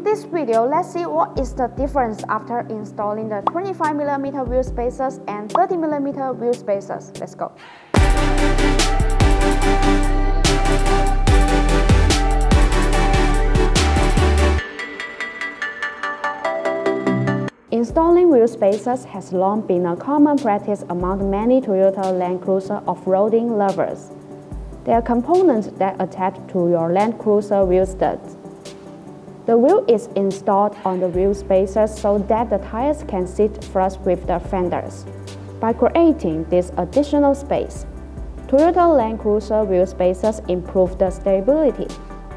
this video, let's see what is the difference after installing the 25mm wheel spacers and 30mm wheel spacers. Let's go. Installing wheel spacers has long been a common practice among many Toyota Land Cruiser off-roading lovers. They are components that attach to your Land Cruiser wheel studs. The wheel is installed on the wheel spacers so that the tires can sit flush with the fenders. By creating this additional space, Toyota Land Cruiser wheel spacers improve the stability,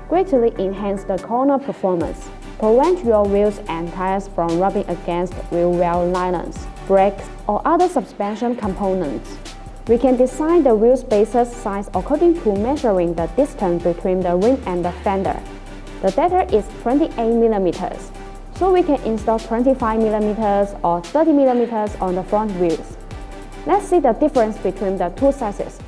greatly enhance the corner performance, prevent your wheels and tires from rubbing against wheel well nylons, brakes, or other suspension components. We can design the wheel spacer's size according to measuring the distance between the rim and the fender. The data is 28mm, so we can install 25mm or 30mm on the front wheels. Let's see the difference between the two sizes.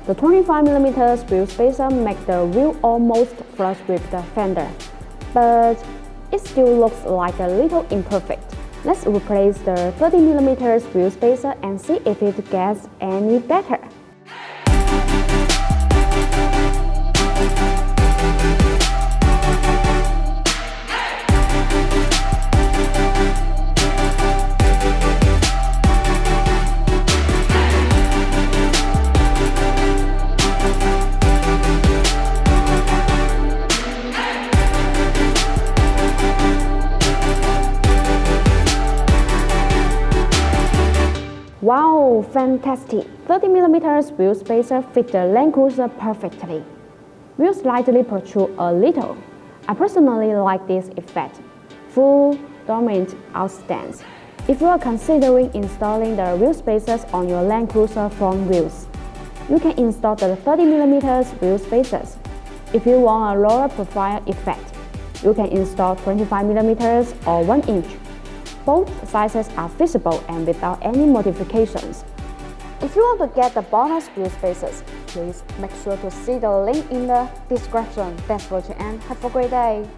The 25mm wheel spacer makes the wheel almost flush with the fender, but it still looks like a little imperfect. Let's replace the 30mm wheel spacer and see if it gets any better. Wow, fantastic! 30mm wheel spacer fit the Land Cruiser perfectly. Wheels slightly protrude a little. I personally like this effect. Full dormant outstands. If you are considering installing the wheel spacers on your Land Cruiser front wheels, you can install the 30mm wheel spacers. If you want a lower profile effect, you can install 25mm or 1 inch. Both sizes are feasible and without any modifications. If you want to get the bonus wheel spacers, please make sure to see the link in the description. Thanks for watching and have a great day!